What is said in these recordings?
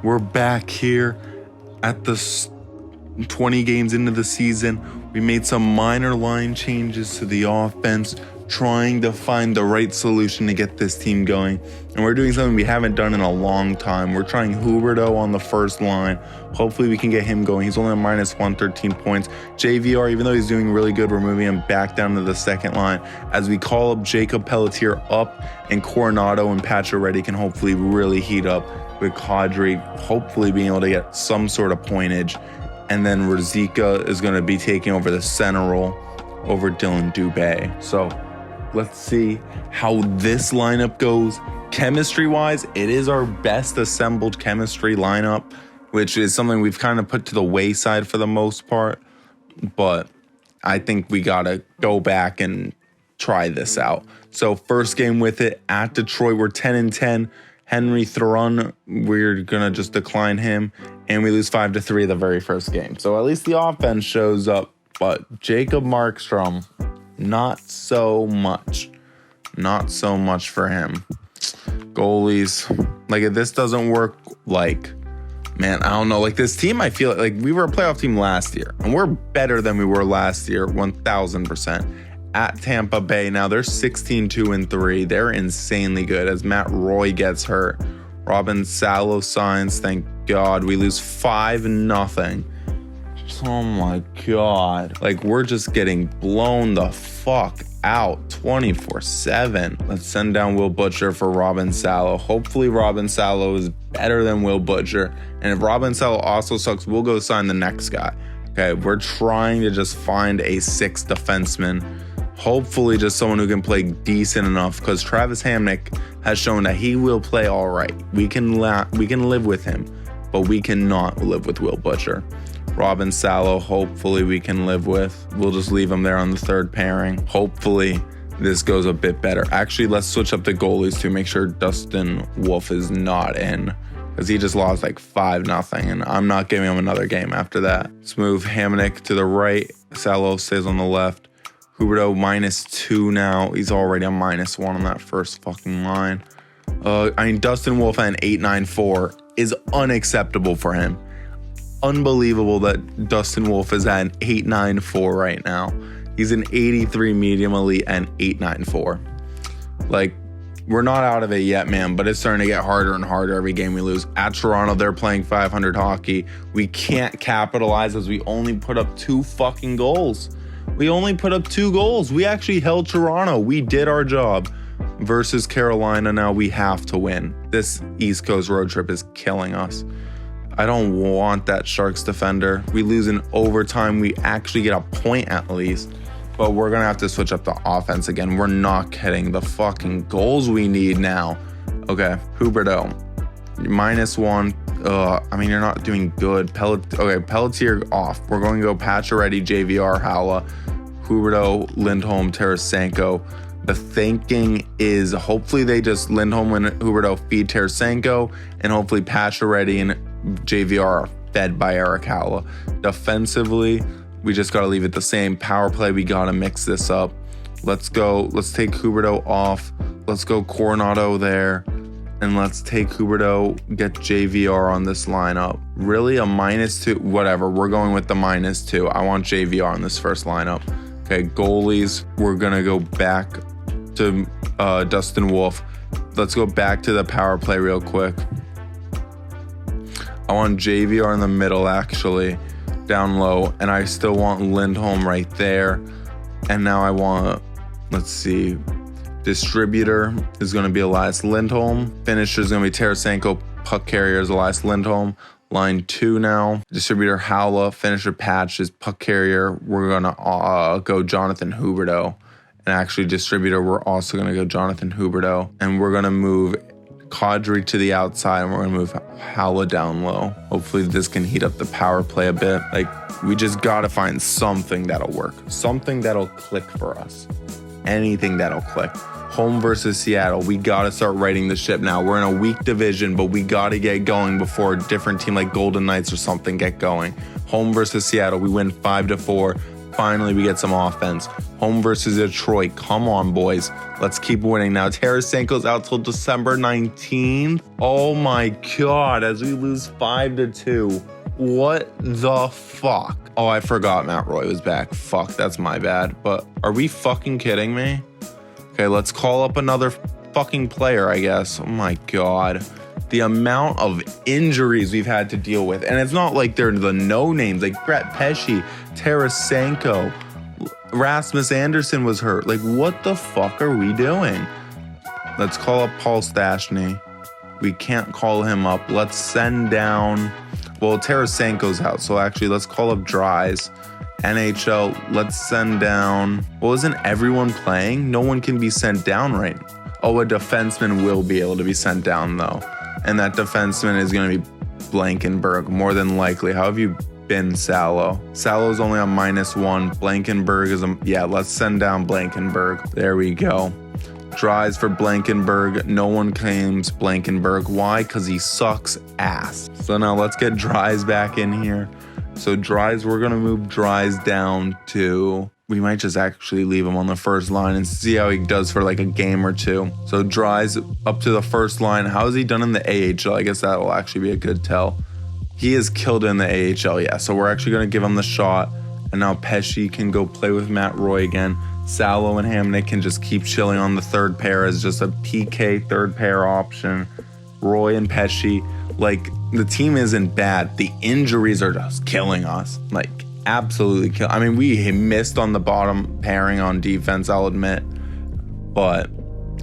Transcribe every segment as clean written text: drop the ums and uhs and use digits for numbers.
We're back here at the 20 games into the season. We made some minor line changes to the offense, trying to find the right solution to get this team going. And we're doing something we haven't done in a long time. We're trying Huberdeau on the first line. Hopefully we can get him going. He's only at minus 113 points. JVR, even though he's doing really good, we're moving him back down to the second line as we call up Jacob Pelletier up, and Coronado and Pacioretty can hopefully really heat up with Calgary, hopefully being able to get some sort of pointage. And then Ruzicka is going to be taking over the center role over Dylan Dubé. So let's see how this lineup goes. Chemistry-wise, it is our best assembled chemistry lineup, which is something we've kind of put to the wayside for the most part. But I think we got to go back and try this out. So first game with it at Detroit, we're 10-10. Henry Thrun, we're going to just decline him. And we lose 5-3 the very first game. So at least the offense shows up. But Jacob Markstrom, not so much. Not so much for him. Goalies, like if this doesn't work, like, man, I don't know. Like this team, I feel like we were a playoff team last year. And we're better than we were last year, 1,000%. At Tampa Bay, now they're 16-2-3. They're insanely good as Matt Roy gets hurt. Robin Salo signs, thank God. We lose 5-0. Oh my God. Like we're just getting blown the fuck out 24/7. Let's send down Will Butcher for Robin Salo. Hopefully Robin Salo is better than Will Butcher. And if Robin Salo also sucks, we'll go sign the next guy. Okay, we're trying to just find a sixth defenseman. Hopefully just someone who can play decent enough, because Travis Hamnick has shown that he will play all right. We can live with him, but we cannot live with Will Butcher. Robin Salo, hopefully we can live with. We'll just leave him there on the third pairing. Hopefully this goes a bit better. Actually, let's switch up the goalies to make sure Dustin Wolf is not in, because he just lost like 5-0, and I'm not giving him another game after that. Let's move Hamnick to the right. Salo stays on the left. Huberdeau -2 now. He's already a -1 on that first fucking line. Dustin Wolf at an 8.94 is unacceptable for him. Unbelievable that Dustin Wolf is at an 8.94 right now. He's an 83 medium elite and 8.94. Like, we're not out of it yet, man, but it's starting to get harder and harder every game we lose. At Toronto, they're playing 500 hockey. We can't capitalize as we only put up 2 fucking goals. We only put up 2 goals. We actually held Toronto. We did our job. Versus Carolina, now we have to win. This East Coast road trip is killing us. I don't want that Sharks defender. We lose in overtime. We actually get a point at least. But we're going to have to switch up the offense again. We're not getting the fucking goals we need now. Okay, Huberdeau. -1. I mean, you're not doing good. Pelletier off. We're going to go Pacioretty, JVR, Halla, Huberdeau, Lindholm, Tarasenko. The thinking is hopefully they just Lindholm and Huberdeau feed Tarasenko, and hopefully Pacioretty and JVR are fed by Eric Halla. Defensively, we just got to leave it the same. Power play, we got to mix this up. Let's go. Let's take Huberdeau off. Let's go Coronado there. And let's take Huberdeau, get JVR on this lineup. Really, a -2? Whatever, we're going with the -2. I want JVR on this first lineup. Okay, goalies, we're going to go back to Dustin Wolf. Let's go back to the power play real quick. I want JVR in the middle, actually, down low. And I still want Lindholm right there. And now I want, let's see, distributor is going to be Elias Lindholm. Finisher is going to be Tarasenko. Puck carrier is Elias Lindholm. Line 2 now. Distributor Halla. Finisher Patch is puck carrier. We're going to go Jonathan Huberdeau. And actually distributor, we're also going to go Jonathan Huberdeau. And we're going to move Calgary to the outside, and we're going to move Halla down low. Hopefully this can heat up the power play a bit. Like, we just got to find something that'll work. Something that'll click for us. Anything that'll click. Home versus Seattle. We got to start righting the ship now. We're in a weak division, but we got to get going before a different team like Golden Knights or something get going. Home versus Seattle. We win 5-4. finally we get some offense. Home versus Detroit. Come on, boys. Let's keep winning now. Tarasenko's out till December 19th. Oh my God, as we lose 5-2. What the fuck? Oh, I forgot Matt Roy was back. Fuck, that's my bad. But are we fucking kidding me? Okay, let's call up another fucking player, I guess. Oh my God. The amount of injuries we've had to deal with. And it's not like they're the no names, like Brett Pesce, Tarasenko, Rasmus Anderson was hurt. Like, what the fuck are we doing? Let's call up Paul Stastny. We can't call him up. Let's send down, well, Tarasenko's out. So actually, let's call up Dries. NHL, let's send down, well, isn't everyone playing? No one can be sent down right now. Oh, a defenseman will be able to be sent down though. And that defenseman is going to be Blankenberg, more than likely. How have you been, Salo? Salo's only on -1. Blankenberg is yeah, let's send down Blankenberg. There we go. Dries for Blankenberg. No one claims Blankenberg. Why? Because he sucks ass. So now let's get Dries back in here. So Dries, we're going to move Dries down to, we might just actually leave him on the first line and see how he does for like a game or two. So Dries up to the first line. How has he done in the AHL? I guess that will actually be a good tell. He is killed in the AHL, yeah. So we're actually going to give him the shot. And now Pesce can go play with Matt Roy again. Salo and Hamnick can just keep chilling on the third pair as just a PK third pair option. Roy and Pesce, like, the team isn't bad. The injuries are just killing us. Like, absolutely kill. I mean, we missed on the bottom pairing on defense, I'll admit. But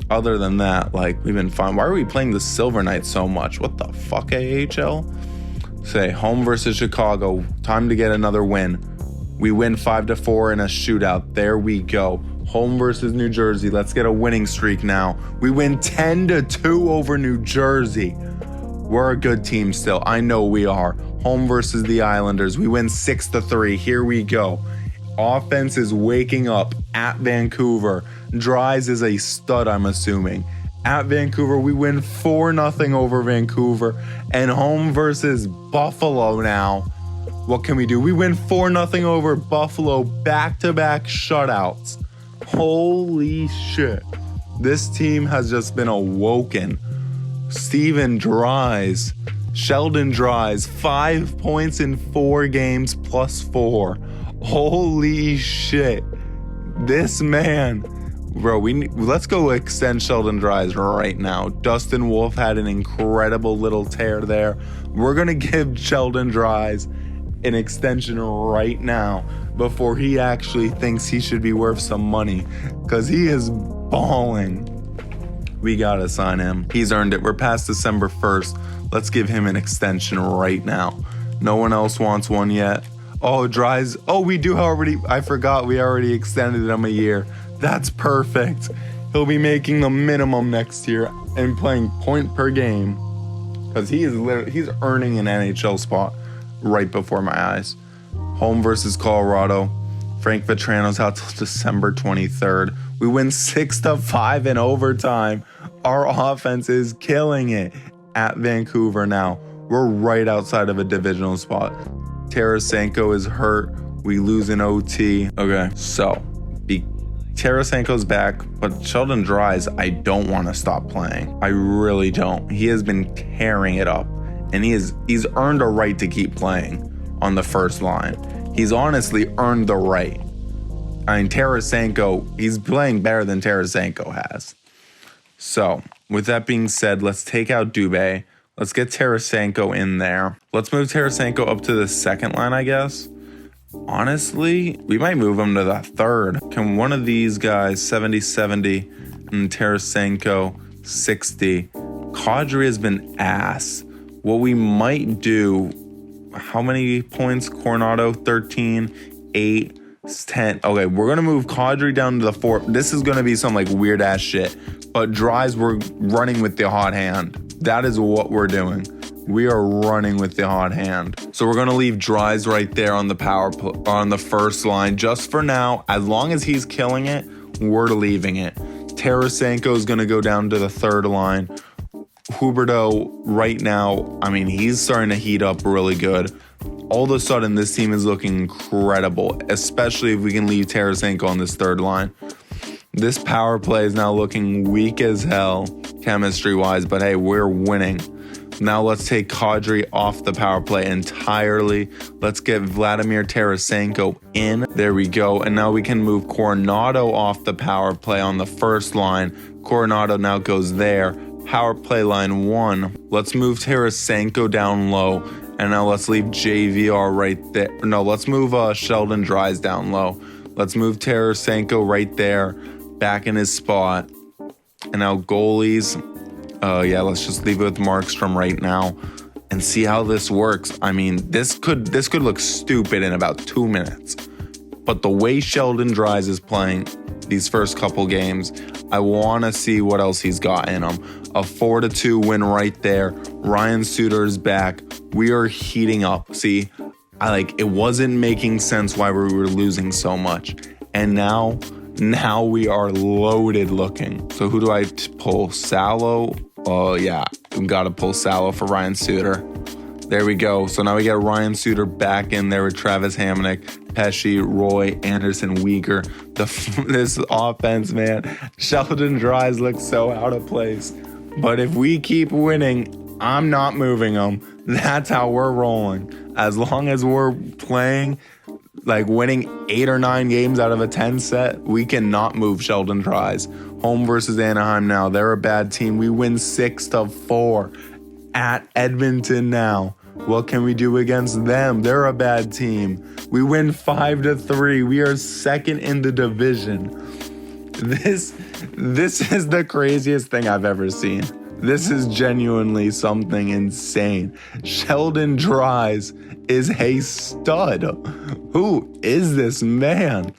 other than that, like, we've been fine. Why are we playing the Silver Knights so much? What the fuck, AHL? Say, home versus Chicago. Time to get another win. We win 5-4 in a shootout. There we go. Home versus New Jersey. Let's get a winning streak now. We win 10-2 over New Jersey. We're a good team still. I know we are. Home versus the Islanders. We win 6-3. Here we go. Offense is waking up at Vancouver. Dries is a stud, I'm assuming. At Vancouver, we win 4-0 over Vancouver. And home versus Buffalo now. What can we do? We win 4-0 over Buffalo. Back-to-back shutouts. Holy shit. This team has just been awoken. Steven Dries, Sheldon Dries, 5 points in 4 games +4. Holy shit. This man, bro, let's go extend Sheldon Dries right now. Dustin Wolf had an incredible little tear there. We're going to give Sheldon Dries an extension right now before he actually thinks he should be worth some money, because he is balling. We gotta sign him. He's earned it. We're past December 1st. Let's give him an extension right now. No one else wants one yet. Oh, Dries. Oh, we do already. I forgot we already extended him a year. That's perfect. He'll be making the minimum next year and playing point per game, because he's earning an NHL spot right before my eyes. Home versus Colorado. Frank Vetrano's out till December 23rd. We win 6-5 in overtime. Our offense is killing it at Vancouver now. We're right outside of a divisional spot. Tarasenko is hurt. We lose in OT. Okay, so Tarasenko's back, but Sheldon Dries, I don't want to stop playing. I really don't. He has been tearing it up, and he's earned a right to keep playing on the first line. He's honestly earned the right. I mean, Tarasenko, he's playing better than Tarasenko has. So, with that being said, let's take out Dubé. Let's get Tarasenko in there. Let's move Tarasenko up to the second line, I guess. Honestly, we might move him to the third. Can one of these guys, 70-70, and Tarasenko, 60. Kadri has been ass. What we might do, how many points? Coronado, 13, 8, 10. Okay, we're going to move Kadri down to the 4. This is going to be some like weird ass shit. But Dries, we're running with the hot hand. That is what we're doing. We are running with the hot hand. So we're going to leave Dries right there on the on the first line just for now. As long as he's killing it, we're leaving it. Tarasenko is going to go down to the third line. Huberdeau right now, I mean, he's starting to heat up really good. all of a sudden this team is looking incredible, especially if we can leave Tarasenko on this third line. This power play is now looking weak as hell chemistry-wise, but hey, we're winning. Now let's take Kadri off the power play entirely. Let's get Vladimir Tarasenko in. There we go. And now we can move Coronado off the power play on the first line. Coronado now goes there. Power play line 1. Let's move Tarasenko down low. And now let's leave JVR right there. No, let's move Sheldon Dries down low. Let's move Tarasenko right there, back in his spot. And now goalies. Yeah, let's just leave it with Markstrom right now and see how this works. I mean, this could look stupid in about 2 minutes. But the way Sheldon Dries is playing these first couple games, I want to see what else he's got in him. A 4-2 win right there. Ryan Suter is back. We are heating up. See, it wasn't making sense why we were losing so much. And now we are loaded looking. So who do I pull? Salo? Oh, yeah. We got to pull Salo for Ryan Suter. There we go. So now we get Ryan Suter back in there with Travis Hamonic, Pesci, Roy, Anderson, Weegar. This offense, man. Sheldon Dries looks so out of place. But if we keep winning, I'm not moving them. That's how we're rolling. As long as we're playing, winning 8 or 9 games out of a 10 set, we cannot move Sheldon Dries. Home versus Anaheim now. They're a bad team. We win 6-4 at Edmonton now. What can we do against them? They're a bad team. We win 5-3. We are second in the division. This is the craziest thing I've ever seen. This is genuinely something insane. Sheldon Dries is a stud. Who is this man?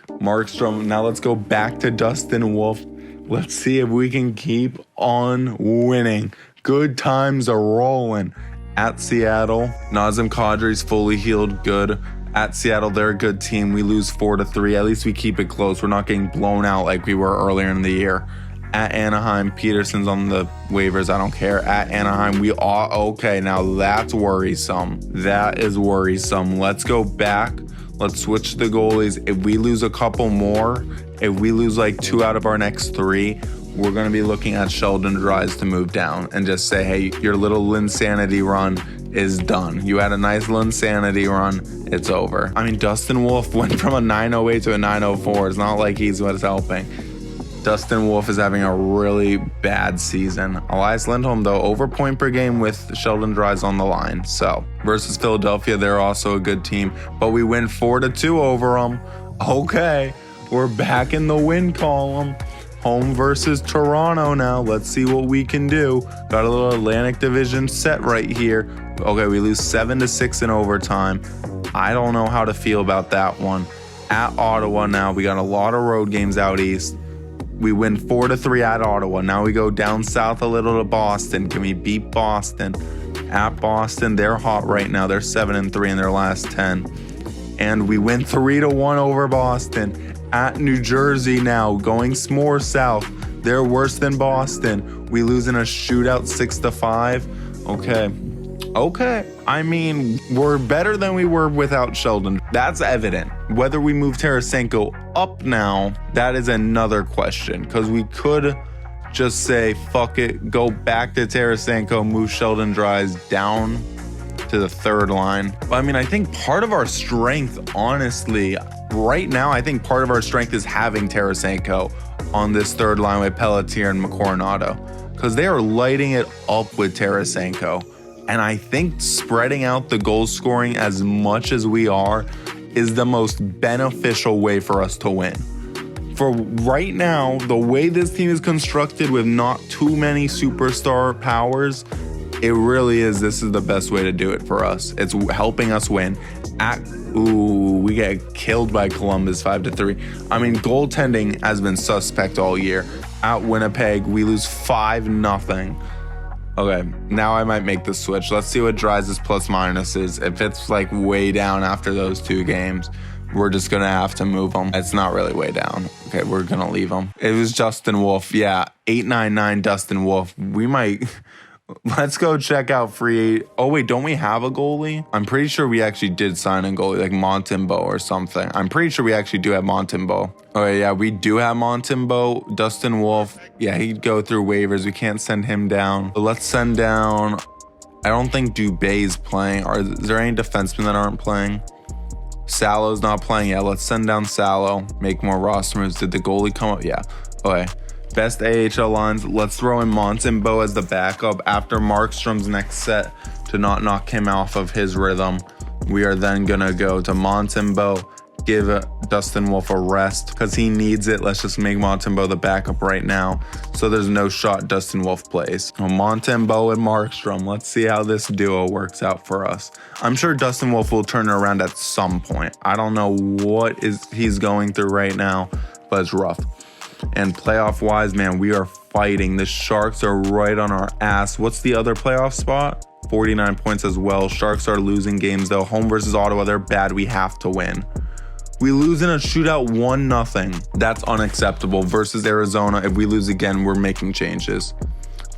Markstrom. Now let's go back to Dustin Wolf. Let's see if we can keep on winning. Good times are rolling. At Seattle, Nazem Kadri's fully healed. Good. At Seattle, they're a good team. We lose 4-3. At least we keep it close. We're not getting blown out like we were earlier in the year. At Anaheim, Peterson's on the waivers. I don't care. At Anaheim, we are okay. Now that's worrisome. That is worrisome. Let's go back. Let's switch the goalies. If we lose a couple more, if we lose 2 out of our next 3, we're going to be looking at Sheldon Dries to move down and just say, hey, your little insanity run is done. You had a nice little insanity run. It's over. I mean, Dustin Wolf went from a 908 to a 904. It's not like he's what's helping. Dustin Wolf is having a really bad season. Elias Lindholm, though, over point per game with Sheldon Dries on the line. So, versus Philadelphia, they're also a good team. But we win 4-2 over them. Okay, we're back in the win column. Home versus Toronto now. Let's see what we can do. Got a little Atlantic Division set right here. Okay, we lose 7-6 in overtime. I don't know how to feel about that one. At Ottawa now, we got a lot of road games out east. We win 4-3 at Ottawa. Now we go down south a little to Boston. Can we beat Boston? At Boston, they're hot right now. They're 7-3 in their last 10. And we win 3-1 over Boston. At New Jersey now, going more south. They're worse than Boston. We lose in a shootout 6-5. Okay. I mean, we're better than we were without Sheldon. That's evident. Whether we move Tarasenko up now, that is another question. Because we could just say, fuck it, go back to Tarasenko, move Sheldon Dries down to the third line. But I mean, I think part of our strength, honestly, right now, I think part of our strength is having Tarasenko on this third line with Pelletier and Coronado. Because they are lighting it up with Tarasenko. And I think spreading out the goal scoring as much as we are is the most beneficial way for us to win. For right now, the way this team is constructed with not too many superstar powers, it really is. This is the best way to do it for us. It's helping us win. We get killed by Columbus 5-3. I mean, goaltending has been suspect all year. At Winnipeg, we lose 5-0. Okay, now I might make the switch. Let's see what Dries' plus minus is. If it's way down after those 2 games, we're just going to have to move him. It's not really way down. Okay, we're going to leave him. It was Dustin Wolf. Yeah, 899 Dustin Wolf. We might Let's go check out free. Oh, wait, don't we have a goalie? I'm pretty sure we actually did sign a goalie, like Montembeault or something. I'm pretty sure we actually do have Montembeault. Oh, yeah, we do have Montembeault. Dustin Wolf, yeah, he'd go through waivers. We can't send him down. But let's send down, I don't think Dubé's playing. Is there any defensemen that aren't playing? Salo's not playing. Yeah, let's send down Salo. Make more roster moves. Did the goalie come up? Yeah. Okay. Best AHL lines. Let's throw in Montembeault as the backup after Markstrom's next set to not knock him off of his rhythm. We are then going to go to Montembeault, give Dustin Wolf a rest because he needs it. Let's just make Montembeault the backup right now so there's no shot Dustin Wolf plays. Montembeault and Markstrom. Let's see how this duo works out for us. I'm sure Dustin Wolf will turn it around at some point. I don't know what he's going through right now, but it's rough. And playoff wise, man, we are fighting. The Sharks are right on our ass. What's the other playoff spot? 49 points as well. Sharks are losing games though. Home versus Ottawa, they're bad. We have to win. We lose in a shootout 1-0. That's unacceptable. Versus Arizona, if we lose again, we're making changes.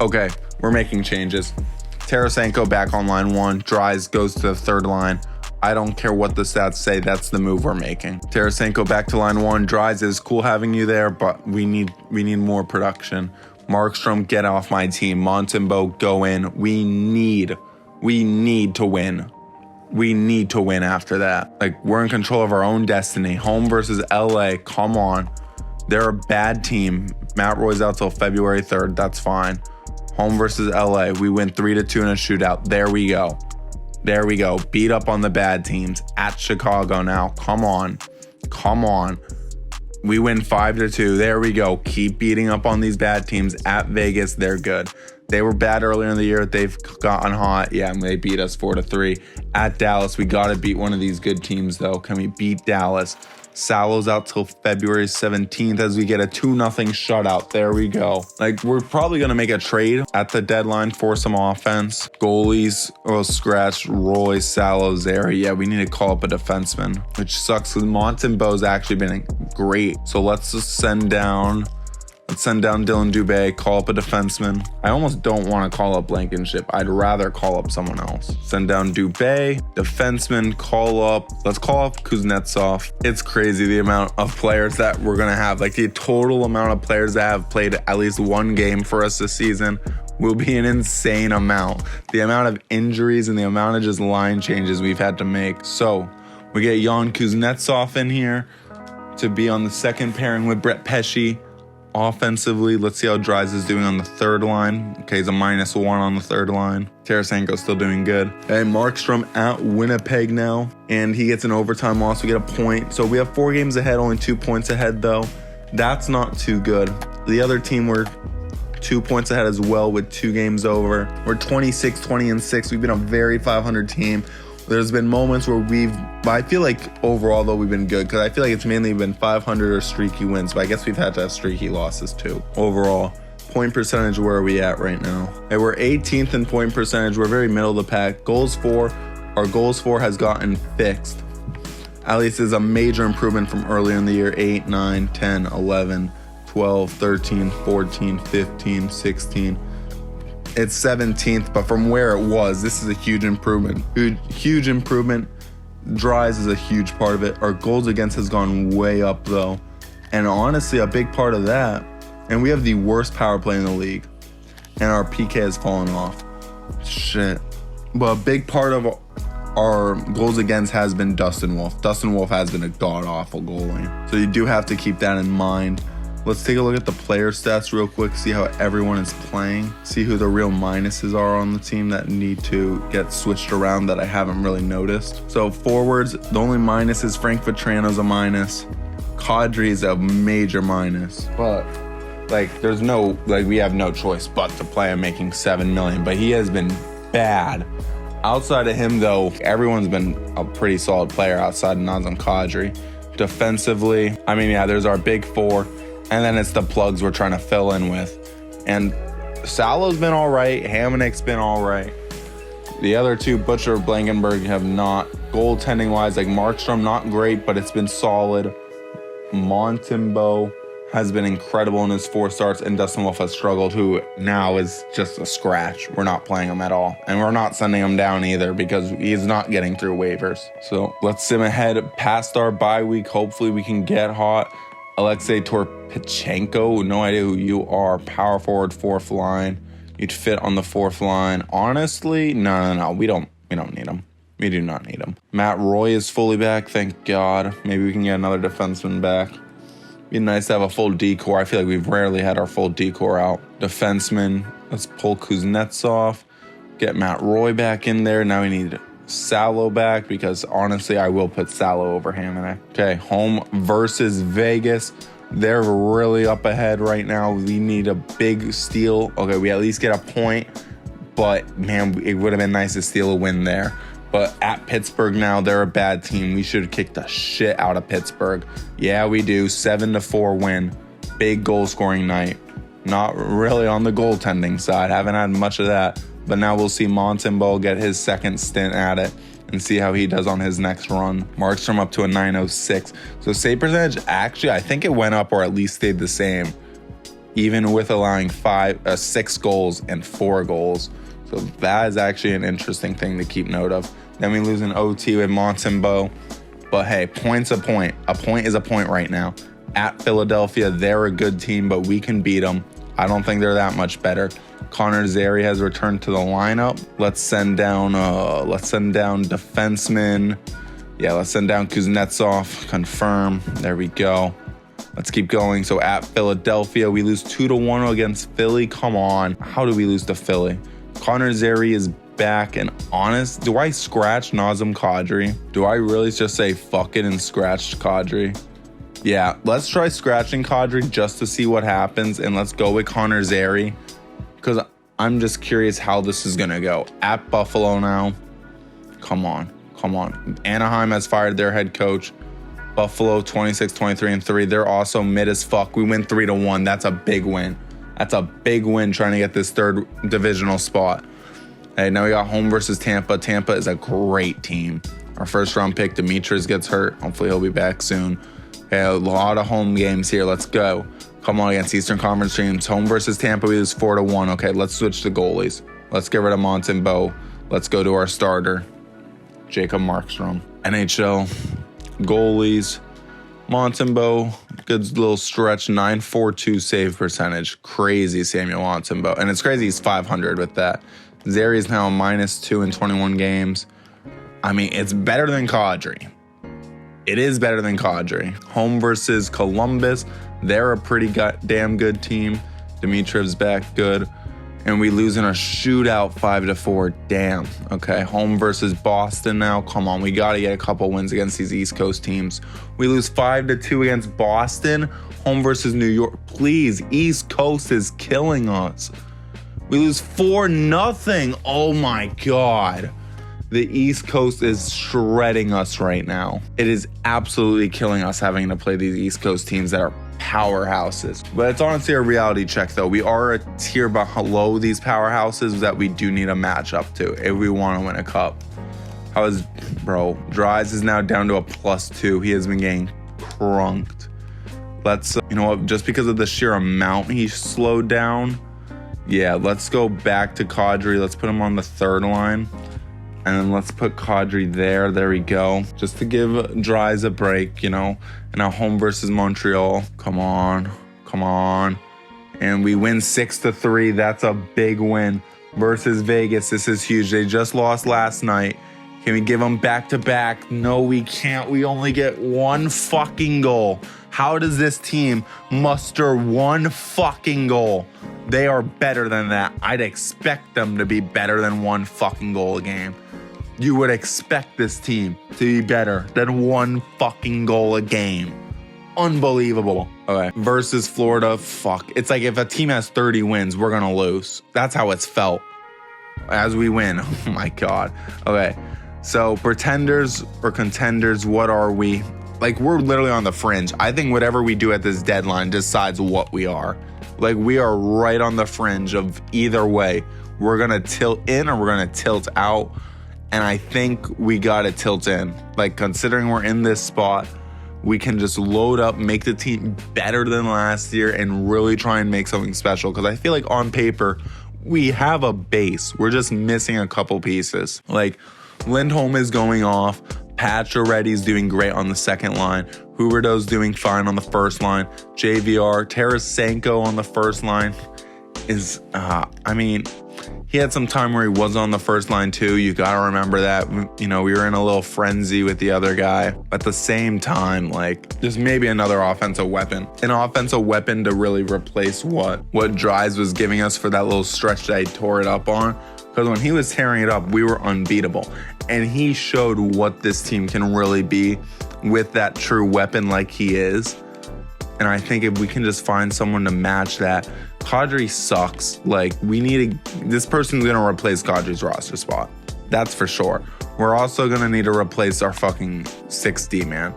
Okay, we're making changes. Tarasenko back on line 1. Dries goes to the third line. I don't care what the stats say, that's the move we're making. Tarasenko back to line 1. Dries, is cool having you there, but we need more production. Markstrom, get off my team. Montembeault, go in. We need to win. We need to win after that. Like, we're in control of our own destiny. Home versus LA, come on. They're a bad team. Matt Roy's out till February 3rd, that's fine. Home versus LA, we win 3-2 in a shootout. There we go. There we go. Beat up on the bad teams. At Chicago now. Come on. Come on. We win 5-2. There we go. Keep beating up on these bad teams. At Vegas, they're good. They were bad earlier in the year. They've gotten hot. Yeah, and they beat us 4-3. At Dallas, we got to beat one of these good teams, though. Can we beat Dallas? Salo's out till February 17th as we get a 2-0 shutout. There we go. Like, we're probably going to make a trade at the deadline for some offense. Goalies will scratch Roy, Salo, Zary. Yeah, we need to call up a defenseman, which sucks because Montembeault's actually been great. So let's just send down Dylan Dubé, call up a defenseman. I almost don't want to call up Blankenship. I'd rather call up someone else. Send down Dubé, defenseman, let's call up Kuznetsov. It's crazy the amount of players that we're going to have. Like, the total amount of players that have played at least one game for us this season will be an insane amount. The amount of injuries and the amount of just line changes we've had to make. So we get Jan Kuznetsov in here to be on the second pairing with Brett Pesce. Offensively, let's see how Dries is doing on the third line. Okay, he's a -1 on the third line. Tarasenko's still doing good. Hey, Markstrom at Winnipeg now, and he gets an overtime loss. We get a point. So we have 4 games ahead, only 2 points ahead though. That's not too good. The other team were 2 points ahead as well with 2 games over. We're 26, 20, and 6. We've been a very 500 team. There's been moments where I feel like overall though we've been good because I feel like it's mainly been 500 or streaky wins, but I guess we've had to have streaky losses too. Overall, point percentage, where are we at right now? Hey, we're 18th in point percentage. We're very middle of the pack. Our goals for has gotten fixed. At least is a major improvement from earlier in the year. 8, 9, 10, 11, 12, 13, 14, 15, 16. It's 17th, but from where it was, this is a huge improvement. Huge improvement. Dries is a huge part of it. Our goals against has gone way up though. And honestly, a big part of that, and we have the worst power play in the league. And our PK has fallen off. Shit. But a big part of our goals against has been Dustin Wolf. Dustin Wolf has been a god-awful goalie. So you do have to keep that in mind. Let's take a look at the player stats real quick, see how everyone is playing, see who the real minuses are on the team that need to get switched around that I haven't really noticed. So forwards, the only minus is Frank Vetrano's a minus. Kadri is a major minus. But we have no choice but to play him making $7 million, but he has been bad. Outside of him though, everyone's been a pretty solid player outside of Nazem Kadri. Defensively, there's our big 4. And then it's the plugs we're trying to fill in with. And Salo's been all right. Hamannik's been all right. The other 2, Butcher, Blankenberg, have not. Goaltending-wise, like Markstrom, not great, but it's been solid. Montembeault has been incredible in his 4 starts, and Dustin Wolf has struggled, who now is just a scratch. We're not playing him at all, and we're not sending him down either because he's not getting through waivers. So let's sim ahead past our bye week. Hopefully we can get hot. Alexei Torpichenko, no idea who you are. Power forward, 4th line. You'd fit on the 4th line. Honestly, no. We don't need him. We do not need him. Matt Roy is fully back, thank God. Maybe we can get another defenseman back. Be nice to have a full D-core. I feel like we've rarely had our full D-core out. Defenseman, let's pull Kuznetsov. Get Matt Roy back in there. Now we need Salo back because honestly, I will put Salo over Hamannik. Okay, home versus Vegas. They're really up ahead right now. We need a big steal. Okay, we at least get a point, but man, it would have been nice to steal a win there. But at Pittsburgh now, they're a bad team. We should have kicked the shit out of Pittsburgh. Yeah, we do. 7-4 win. Big goal scoring night. Not really on the goaltending side. Haven't had much of that. But now we'll see Montembeault get his second stint at it and see how he does on his next run. Markstrom up to a 906. So save percentage, actually, I think it went up or at least stayed the same, even with allowing 6 goals and 4 goals. So that is actually an interesting thing to keep note of. Then we lose an OT with Montembeault. But hey, point's a point. A point is a point right now. At Philadelphia, they're a good team, but we can beat them. I don't think they're that much better. Connor Zary has returned to the lineup. Let's send down defenseman. Yeah, let's send down Kuznetsov. Confirm. There we go. Let's keep going. So at Philadelphia, we lose 2-1 against Philly. Come on. How do we lose to Philly? Connor Zary is back, and honest, do I scratch Nazem Kadri? Do I really just say fuck it and scratch Kadri? Yeah, let's try scratching Kadri just to see what happens, and let's go with Connor Zary because I'm just curious how this is gonna go. At Buffalo now. Come on. Anaheim has fired their head coach. Buffalo 26-23-3. They're also mid as fuck. We win 3-1. That's a big win. That's a big win trying to get this 3rd divisional spot. Hey, now we got home versus Tampa. Tampa is a great team. Our 1st round pick, Demetrius, gets hurt. Hopefully he'll be back soon. Hey, a lot of home games here. Let's go. Come on against Eastern Conference teams. Home versus Tampa, we lose 4-1. Okay, let's switch to goalies. Let's get rid of Montembeault. Let's go to our starter, Jacob Markstrom. NHL goalies. Montembeault, good little stretch, 942 save percentage. Crazy Samuel Montembeault. And it's crazy he's 500 with that. Zary is now a -2 in 21 games. I mean, it's better than Kadri. It is better than Kadri. Home versus Columbus. They're a pretty damn good team. Dimitriev's back, good. And we lose in a shootout 5-4. Damn. Okay, home versus Boston now. Come on, we got to get a couple wins against these East Coast teams. We lose 5-2 against Boston. Home versus New York. Please, East Coast is killing us. We lose 4-0. Oh my God. The East Coast is shredding us right now. It is absolutely killing us having to play these East Coast teams that are powerhouses. But it's honestly a reality check though. We are a tier below these powerhouses that we do need a matchup to if we want to win a cup. Dries is now down to a +2. He has been getting crunked. Let's, you know what, just because of the sheer amount he slowed down, yeah, let's go back to Kadri. Let's put him on the 3rd line. And then let's put Kadri there. There we go. Just to give Dries a break, you know. And now home versus Montreal. Come on. And we win 6-3. That's a big win. Versus Vegas. This is huge. They just lost last night. Can we give them back-to-back? No, we can't. We only get 1 fucking goal. How does this team muster 1 fucking goal? They are better than that. I'd expect them to be better than 1 fucking goal a game. You would expect this team to be better than 1 fucking goal a game. Unbelievable. Okay. Versus Florida, fuck. It's like if a team has 30 wins, we're going to lose. That's how it's felt as we win. Oh my God. Okay. So pretenders or contenders, what are we? Like, we're literally on the fringe. I think whatever we do at this deadline decides what we are. Like, we are right on the fringe of either way. We're going to tilt in or we're going to tilt out. And I think we got to tilt in. Like, considering we're in this spot, we can just load up, make the team better than last year, and really try and make something special. Because I feel like on paper, we have a base. We're just missing a couple pieces. Like Lindholm is going off. Pacioretty's doing great on the second line. Huberdeau's doing fine on the first line. JVR, Tarasenko on the first line is, he had some time where he was on the first line too. You got to remember that. We were in a little frenzy with the other guy. At the same time, like, just maybe another offensive weapon. An offensive weapon to really replace what Dries was giving us for that little stretch that he tore it up on. Because when he was tearing it up, we were unbeatable. And he showed what this team can really be with that true weapon like he is. And I think if we can just find someone to match that. Kadri sucks. Like, this person's going to replace Kadri's roster spot. That's for sure. We're also going to need to replace our fucking 6D, man.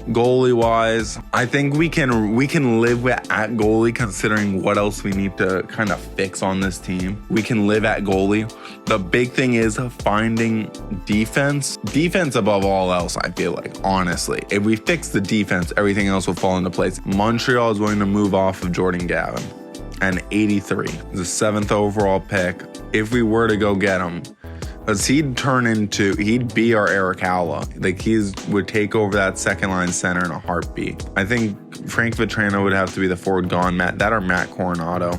Goalie wise, I think we can live at goalie considering what else we need to kind of fix on this team. We can live at goalie. The big thing is finding defense. Defense above all else, I feel like, honestly. If we fix the defense, everything else will fall into place. Montreal is going to move off of Jordan Gavin. And 83, the 7th overall pick. If we were to go get him, because he'd be our Eric Howla. Like, would take over that second line center in a heartbeat. I think Frank Vetrano would have to be the forward gone, Matt Coronado.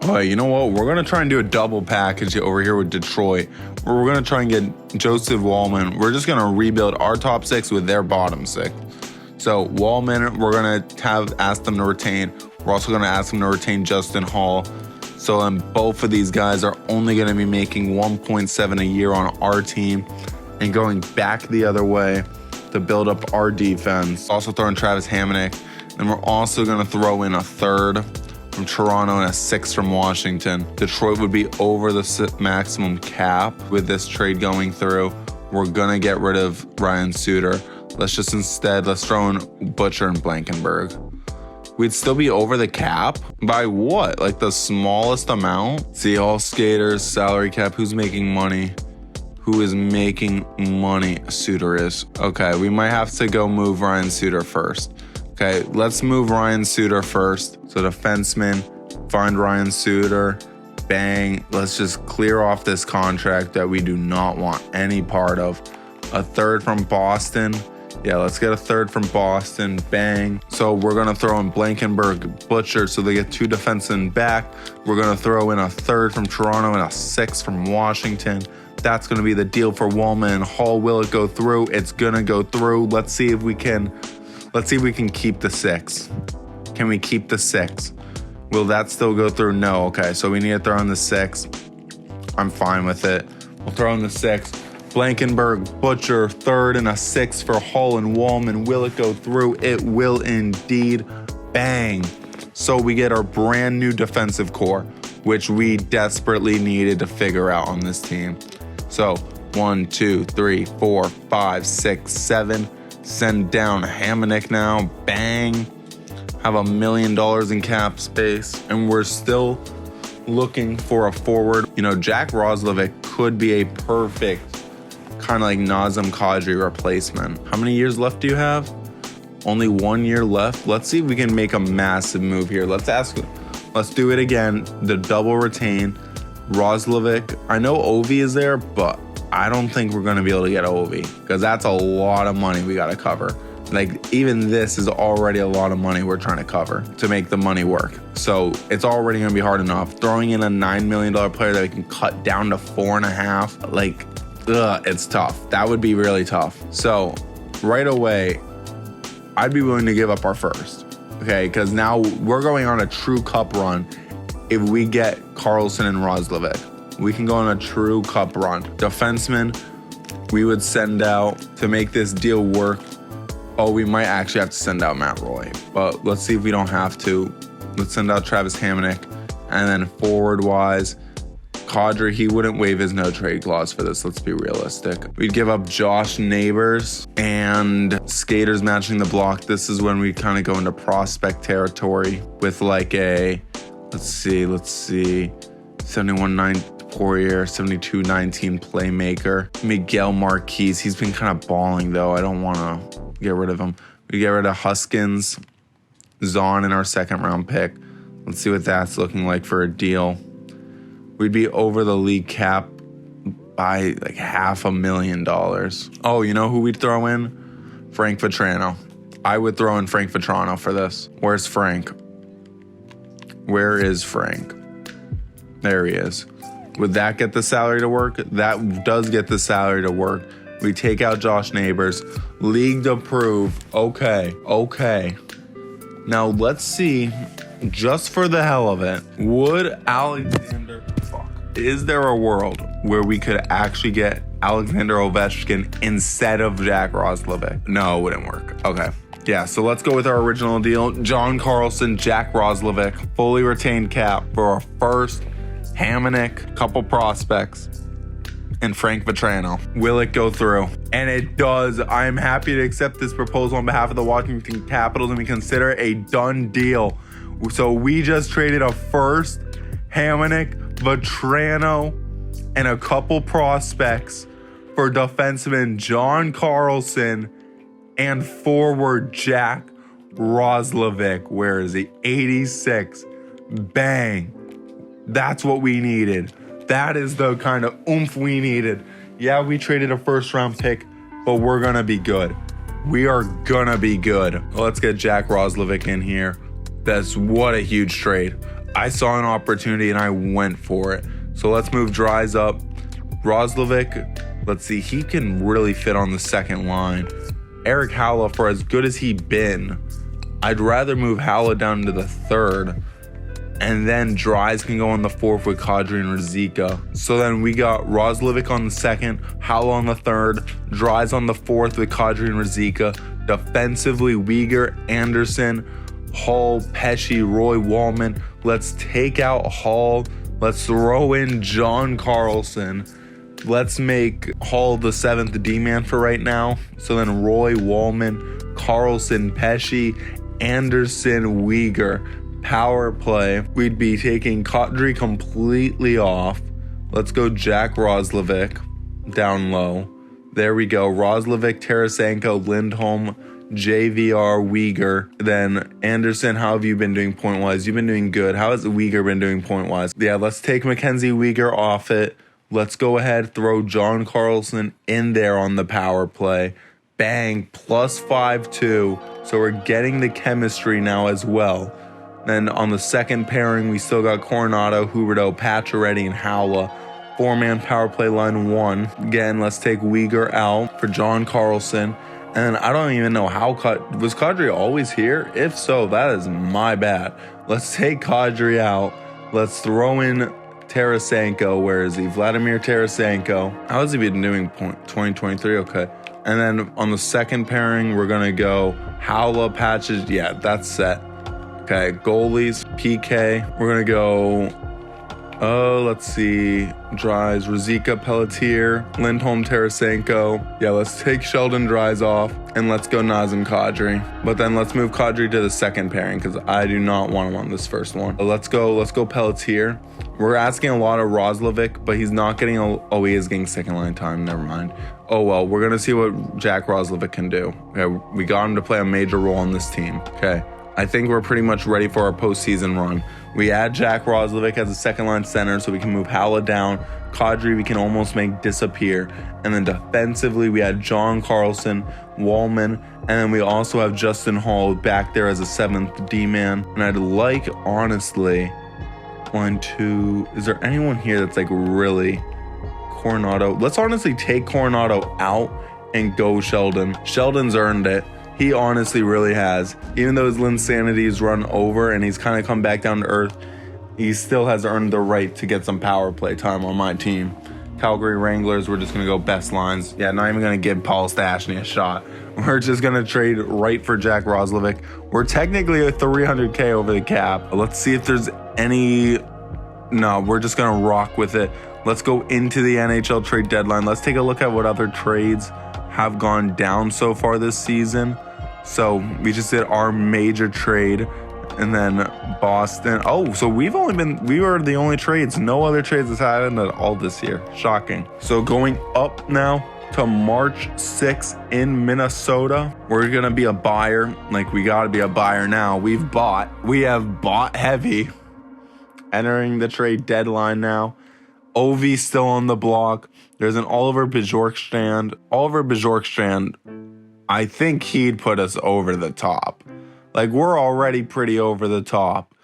Oh, you know what? We're going to try and do a double package over here with Detroit, where we're going to try and get Joseph Wallman. We're just going to rebuild our top 6 with their bottom 6. So Wallman, we're going to ask them to retain. We're also going to ask them to retain Justin Hall. So then both of these guys are only going to be making 1.7 a year on our team and going back the other way to build up our defense. Also throwing Travis Hamonic. And we're also going to throw in a 3rd from Toronto and a 6th from Washington. Detroit would be over the maximum cap with this trade going through. We're going to get rid of Ryan Suter. Let's throw in Butcher and Blankenberg. We'd still be over the cap by what? Like the smallest amount? See, all skaters, salary cap, who's making money? Who is making money? Suter is. Okay, we might have to go move Ryan Suter first. Okay, let's move Ryan Suter first. So defenseman, find Ryan Suter, bang. Let's just clear off this contract that we do not want any part of. A 3rd from Boston. Yeah, let's get a 3rd from Boston. Bang. So we're going to throw in Blankenberg, Butcher, so they get 2 defensemen back. We're going to throw in a 3rd from Toronto and a 6th from Washington. That's going to be the deal for Wallman and Hall. Will it go through? It's going to go through. Let's see if we can keep the 6. Can we keep the 6? Will that still go through? No. Okay, so we need to throw in the 6. I'm fine with it. We'll throw in the 6. Blankenberg, Butcher, 3rd and a 6th for Hull and Wallman. Will it go through? It will indeed. Bang. So we get our brand new defensive core, which we desperately needed to figure out on this team. So 1, 2, 3, 4, 5, 6, 7. Send down Hamonic now. Bang. Have $1 million in cap space. And we're still looking for a forward. Jack Roslovic could be a perfect kind of like Nazem Kadri replacement. How many years left do you have? Only 1 year left. Let's see if we can make a massive move here. Let's do it again. The double retain. Roslovic. I know Ovi is there, but I don't think we're going to be able to get Ovi because that's a lot of money we got to cover. Like, even this is already a lot of money we're trying to cover to make the money work. So it's already going to be hard enough. Throwing in a $9 million player that we can cut down to 4.5, like, it's tough. That would be really tough. So right away, I'd be willing to give up our 1st. Okay, because now we're going on a true cup run. If we get Carlson and Roslovic, we can go on a true cup run. Defenseman, we would send out to make this deal work. Oh, we might actually have to send out Matt Roy, but let's see if we don't have to. Let's send out Travis Hamonic. And then forward-wise, Kadri, he wouldn't waive his no-trade clause for this. Let's be realistic. We'd give up Josh Neighbors and skaters matching the block. This is when we kind of go into prospect territory with like a, let's see, 71-9 Poirier, 72-19 playmaker. Miguel Marquez, he's been kind of balling though. I don't want to get rid of him. We get rid of Huskins, Zahn in our second round pick. Let's see what that's looking like for a deal. We'd be over the league cap by like $500,000. Oh, you know who we'd throw in? Frank Vatrano. I would throw in Frank Vatrano for this. Where's Frank? Where is Frank? There he is. Would that get the salary to work? That does get the salary to work. We take out Josh Neighbors. League approved. Okay. Now let's see, just for the hell of it, is there a world where we could actually get Alexander Ovechkin instead of Jack Roslovic? No, it wouldn't work. Okay. Yeah, so let's go with our original deal. John Carlson, Jack Roslovic, fully retained cap for our first, Hamonic, couple prospects, and Frank Vatrano. Will it go through? And it does. I am happy to accept this proposal on behalf of the Washington Capitals, and we consider it a done deal. So we just traded a first, Hamonic, Vatrano, and a couple prospects for defenseman John Carlson and forward Jack Roslovic. Where is he? 86. Bang. That's what we needed. That is the kind of oomph we needed. Yeah, we traded a first round pick, but we're going to be good. We are going to be good. Let's get Jack Roslovic in here. What a huge trade. I saw an opportunity and I went for it. So let's move Dries up. Roslovic, let's see, he can really fit on the second line. Eric Halla, for as good as he's been, I'd rather move Halla down to the third. And then Dries can go on the fourth with Kadri and Ruzicka. So then we got Roslovic on the second, Halla on the third, Dries on the fourth with Kadri and Ruzicka. Defensively, Weegar, Anderson, Hall, Pesce, Roy Wallman. Let's take out Hall. Let's throw in John Carlson. Let's make Hall the seventh D-man for right now. So then Roy Wallman, Carlson, Pesce, Anderson, Weegar. Power play. We'd be taking Kadri completely off. Let's go Jack Roslovic down low. There we go. Roslovic, Tarasenko, Lindholm, JVR, Weegar. Then Anderson, how have you been doing point-wise? You've been doing good. How has Weegar been doing point-wise? Yeah, let's take Mackenzie Weegar off it. Let's go ahead, throw John Carlson in there on the power play. Bang, plus 5-2. So we're getting the chemistry now as well. Then on the second pairing, we still got Coronado, Huberdeau, Pacioretty, and Halla. Four-man power play line one. Again, let's take Weegar out for John Carlson. And I don't even know how was Kadri always here? If so, that is my bad. Let's take Kadri out. Let's throw in Tarasenko. Where is he? Vladimir Tarasenko. How has he been doing 2023? Okay. And then on the second pairing, we're going to go Halla, Patches. Yeah, that's set. Okay, goalies, PK. We're going to go, let's see, Dries, Ruzicka, Pelletier, Lindholm, Tarasenko. Yeah, let's take Sheldon Dries off, and let's go Nazem Kadri. But then let's move Kadri to the second pairing, because I do not want him on this first one. Let's go Pelletier. We're asking a lot of Roslovic, but he's not getting, he is getting second line time, never mind. Oh well, we're going to see what Jack Roslovic can do. Okay, we got him to play a major role on this team. Okay. I think we're pretty much ready for our postseason run. We add Jack Roslovic as a second line center so we can move Halla down. Kadri we can almost make disappear. And then defensively we had John Carlson, Wallman, and then we also have Justin Hall back there as a seventh D-man. And I'd like, honestly, is there anyone here that's like really Coronado? Let's honestly take Coronado out and go Sheldon. Sheldon's earned it. He honestly really has. Even though his insanity is run over and he's kind of come back down to earth, he still has earned the right to get some power play time on my team. Calgary Wranglers, we're just going to go best lines. Yeah, not even going to give Paul Stastny a shot. We're just going to trade right for Jack Roslovic. We're technically at $300K over the cap. Let's see if there's any... No, we're just going to rock with it. Let's go into the NHL trade deadline. Let's take a look at what other trades have gone down so far this season. So we just did our major trade, and then Boston. Oh, so we were the only trades. No other trades has happened at all this year. Shocking. So going up now, to March 6th in Minnesota. We're going to be a buyer. Like, we got to be a buyer now. We have bought heavy. Entering the trade deadline now. Ovi's still on the block. There's an Oliver Bjorkstrand. Oliver Bjorkstrand, I think he'd put us over the top. Like, we're already pretty over the top.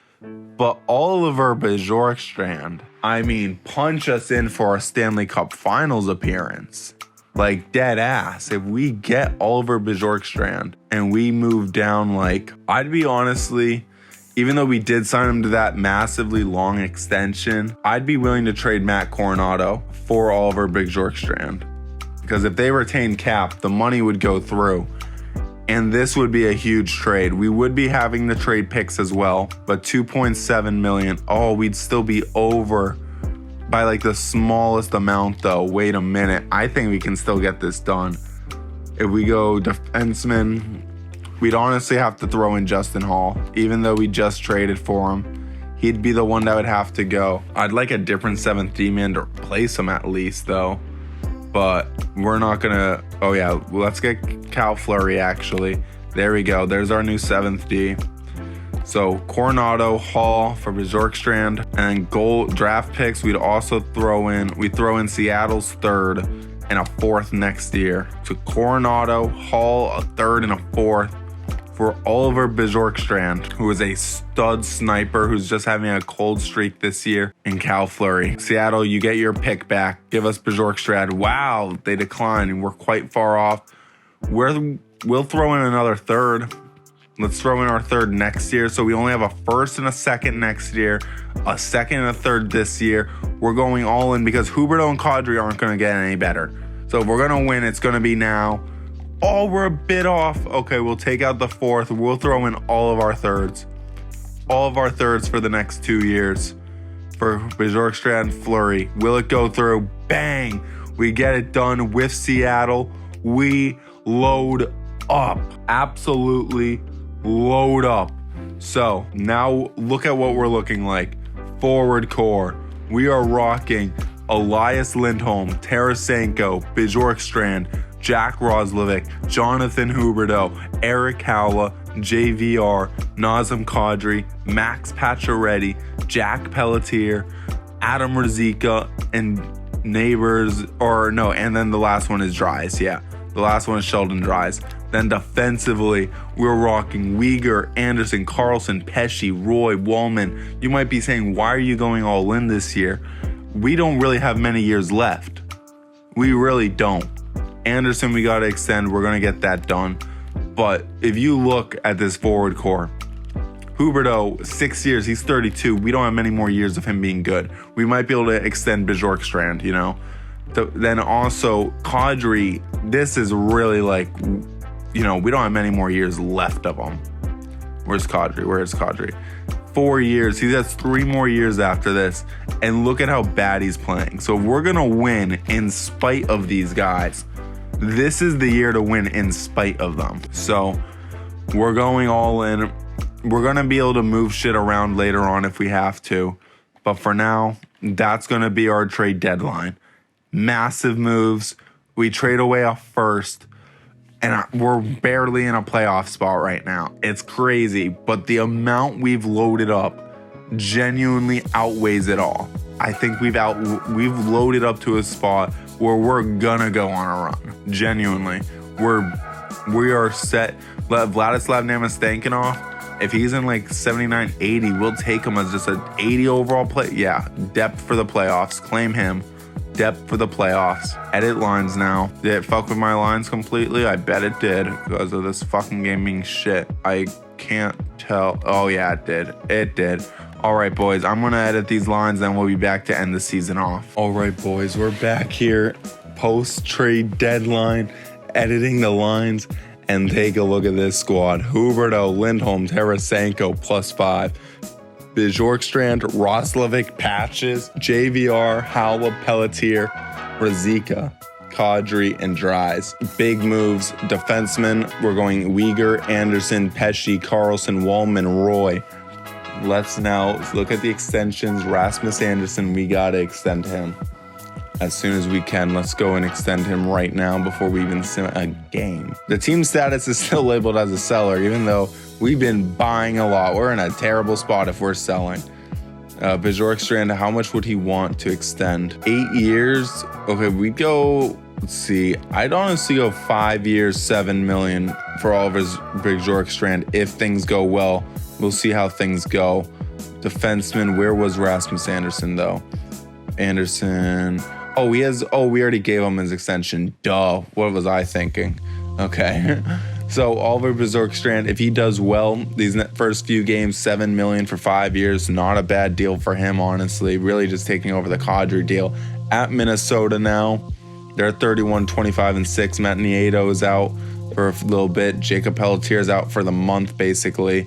But Oliver Bjorkstrand, I mean, punch us in for a Stanley Cup Finals appearance. Like, dead ass. If we get Oliver Bjorkstrand and we move down, like, I'd be honestly, even though we did sign him to that massively long extension, I'd be willing to trade Matt Coronado for Oliver Bjorkstrand. Because if they retain cap, the money would go through. And this would be a huge trade. We would be having the trade picks as well, but $2.7 million. Oh, we'd still be over by like the smallest amount though. Wait a minute. I think we can still get this done. If we go defenseman, we'd honestly have to throw in Justin Hall, even though we just traded for him. He'd be the one that would have to go. I'd like a different 7th D-man to replace him at least though. But we're not gonna, oh yeah, let's get Cal Fleury actually. There we go, there's our new 7th D. So Coronado, Hall for Bjorkstrand, and goal draft picks, we'd also throw in Seattle's 3rd and a 4th next year. So Coronado, Hall, a 3rd and a 4th for Oliver Bjorkstrand, who is a stud sniper who's just having a cold streak this year, and Cal Fleury. Seattle, you get your pick back. Give us Bjorkstrand. Wow, they declined, and we're quite far off. We'll throw in another 3rd. Let's throw in our 3rd next year. So we only have a 1st and a 2nd next year, a 2nd and a 3rd this year. We're going all in because Huberdeau and Kadri aren't going to get any better. So if we're going to win, it's going to be now. Oh, we're a bit off. Okay, we'll take out the 4th. We'll throw in all of our 3rds. All of our 3rds for the next 2 years. For Bjorkstrand, Fleury. Will it go through? Bang! We get it done with Seattle. We load up. Absolutely load up. So, now look at what we're looking like. Forward core. We are rocking Elias Lindholm, Tarasenko, Bjorkstrand, Jack Roslovic, Jonathan Huberdeau, Eric Howla, JVR, Nazem Kadri, Max Pacioretty, Jack Pelletier, Adam Ruzicka, and and then the last one is Dries. Yeah, the last one is Sheldon Dries. Then defensively, we're rocking Weegar, Anderson, Carlson, Pesce, Roy, Wallman. You might be saying, why are you going all in this year? We don't really have many years left. We really don't. Anderson, we got to extend. We're going to get that done. But if you look at this forward core, Huberdeau, 6 years, he's 32. We don't have many more years of him being good. We might be able to extend Bjorkstrand, you know. Then also, Kadri, this is really like, you know, we don't have many more years left of him. Where's Kadri? 4 years. He has 3 more years after this. And look at how bad he's playing. So if we're going to win in spite of these guys, this is the year to win in spite of them. So we're going all in. We're going to be able to move shit around later on if we have to. But for now, that's going to be our trade deadline. Massive moves. We trade away a 1st. And we're barely in a playoff spot right now. It's crazy. But the amount we've loaded up genuinely outweighs it all. I think we've loaded up to a spot where we're gonna go on a run. Genuinely. We are set. Vladislav Namastankinov, if he's in like 79, 80, we'll take him as just an 80 overall play. Yeah, depth for the playoffs. Claim him. Depth for the playoffs. Edit lines now. Did it fuck with my lines completely? I bet it did because of this fucking game being shit. I can't tell. Oh yeah, it did. It did. All right, boys, I'm gonna edit these lines, then we'll be back to end the season off. All right, boys, we're back here post-trade deadline, editing the lines, and take a look at this squad. Huberdeau, Lindholm, Tarasenko, +5. Bjorkstrand, Roslovic, Patches, JVR, Howla, Pelletier, Ruzicka, Kadri, and Dries. Big moves. Defensemen, we're going Weegar, Anderson, Pesce, Carlson, Wallman, Roy. Let's now look at the extensions. Rasmus Anderson, we gotta extend him. as soon as we can. Let's go and extend him right now before we even sim a game. The team status is still labeled as a seller, even though we've been buying a lot. We're in a terrible spot if we're selling. Bjorkstrand, how much would he want to extend? 8 years. Okay, we go, let's see. I'd honestly go 5 years, 7 million for Oliver's Bjorkstrand if things go well. We'll see how things go. Defenseman, where was Rasmus Anderson though? Anderson. Oh, we already gave him his extension. Duh. What was I thinking? Okay. So Oliver Bjorkstrand, if he does well, these first few games, 7 million for 5 years, not a bad deal for him, honestly. Really just taking over the Kadri deal. At Minnesota now, they're 31, 25, and 6. Matt Nieto is out for a little bit. Jacob Pelletier's out for the month, basically.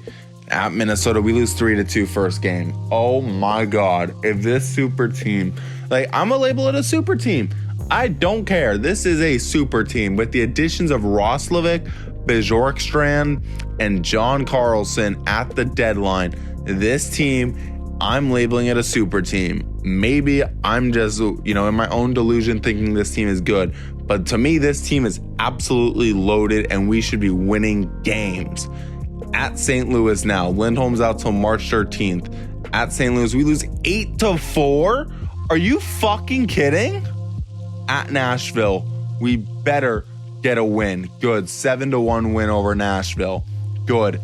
At Minnesota, we lose 3-2 first game. Oh my God. If this super team, like, I'm gonna label it a super team. I don't care. This is a super team with the additions of Roslovic, Bjorkstrand, and John Carlson at the deadline. This team, I'm labeling it a super team. Maybe I'm just, in my own delusion thinking this team is good. But to me, this team is absolutely loaded and we should be winning games. At St. Louis now, Lindholm's out till March 13th. At St. Louis, we lose 8-4. Are you fucking kidding? At Nashville, we better get a win. Good. 7-1 win over Nashville. Good.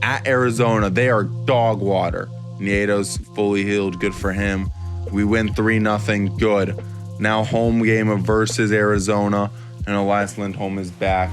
At Arizona, they are dog water. Nieto's fully healed. Good for him. We win 3-0. Good. Now home game versus Arizona, and Elias Lindholm is back.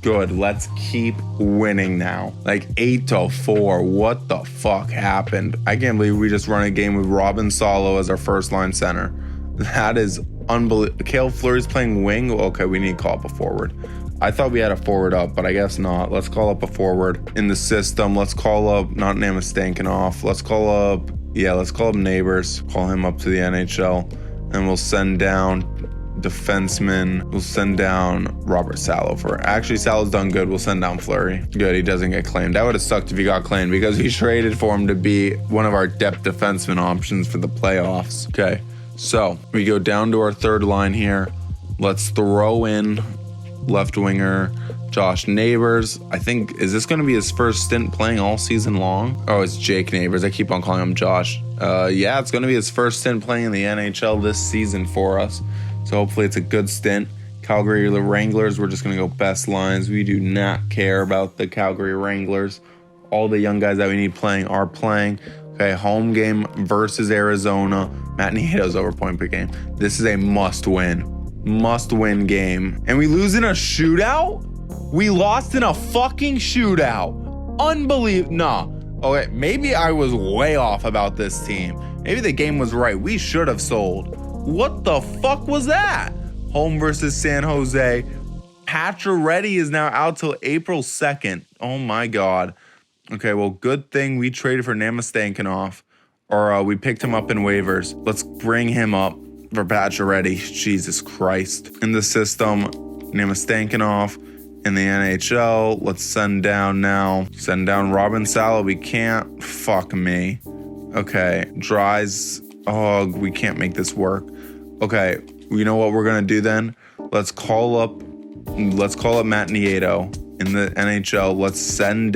Good. Let's keep winning now. Like 8-4. What the fuck happened? I can't believe we just run a game with Robin Salo as our first line center. That is unbelievable. Cale Fleury's playing wing. Okay, we need to call up a forward. I thought we had a forward up, but I guess not. Let's call up a forward in the system. Let's call up, not Namastankinov. Let's call up Neighbors. Call him up to the NHL. And we'll send down defenseman. We'll send down Robert Salo actually, Salo's done good. We'll send down Fleury. Good, he doesn't get claimed. That would have sucked if he got claimed because we traded for him to be one of our depth defenseman options for the playoffs. Okay, so we go down to our third line here. Let's throw in left winger Josh Neighbors. I think, is this going to be his first stint playing all season long? Oh, it's Jake Neighbors. I keep on calling him Josh. Yeah, it's going to be his first stint playing in the NHL this season for us. So hopefully it's a good stint. Calgary Wranglers, we're just going to go best lines. We do not care about the Calgary Wranglers. All the young guys that we need playing are playing. Okay, home game versus Arizona. Matt Nieto's over point per game. This is a must-win game. And we lose in a shootout? We lost in a fucking shootout. Unbelievable. Nah. Okay, maybe I was way off about this team. Maybe the game was right. We should have sold. What the fuck was that? Home versus San Jose. Pacioretty is now out till April 2nd. Oh my God. Okay, well, good thing we traded for Namastankinov, or we picked him up in waivers. Let's bring him up for Pacioretty. Jesus Christ. In the system, Namastankinov. In the NHL, let's send down Robin Salo. We can't. Fuck me. Okay, Dries. Oh, we can't make this work. Okay, you know what we're gonna do then? Let's call up Matt Nieto in the NHL. Let's send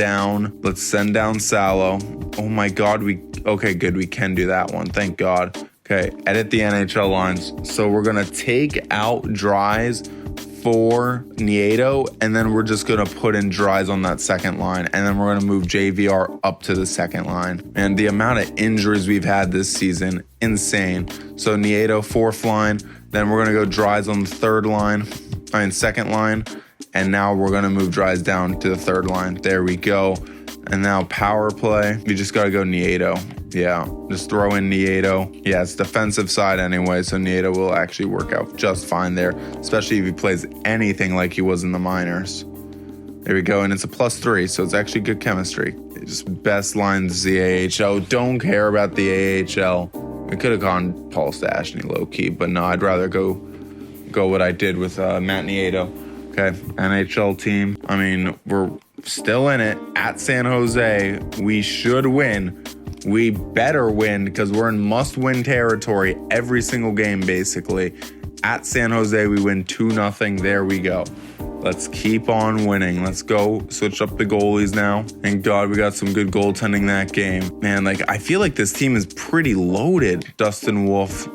down Salo. Oh my God, okay, good, we can do that one. Thank God. Okay, edit the NHL lines. So we're gonna take out Dries for Nieto, and then we're just gonna put in Dries on that second line, and then we're gonna move JVR up to the second line. And the amount of injuries we've had this season, insane. So Nieto fourth line, then we're gonna go Dries on the second line, and now we're gonna move Dries down to the third line. There we go. And now power play, we just gotta go Nieto. Yeah, just throw in Nieto. Yeah, it's defensive side anyway, so Nieto will actually work out just fine there, especially if he plays anything like he was in the minors. There we go, and it's a +3, so it's actually good chemistry. Just best lines the AHL. Don't care about the AHL. We could have gone Paul Stastny low-key, but no, I'd rather go what I did with Matt Nieto. Okay, NHL team. I mean, we're still in it at San Jose. We should win. We better win because we're in must-win territory every single game, basically. At San Jose, we win 2-0. There we go. Let's keep on winning. Let's go switch up the goalies now. Thank God we got some good goaltending that game. Man, like, I feel like this team is pretty loaded. Dustin Wolf,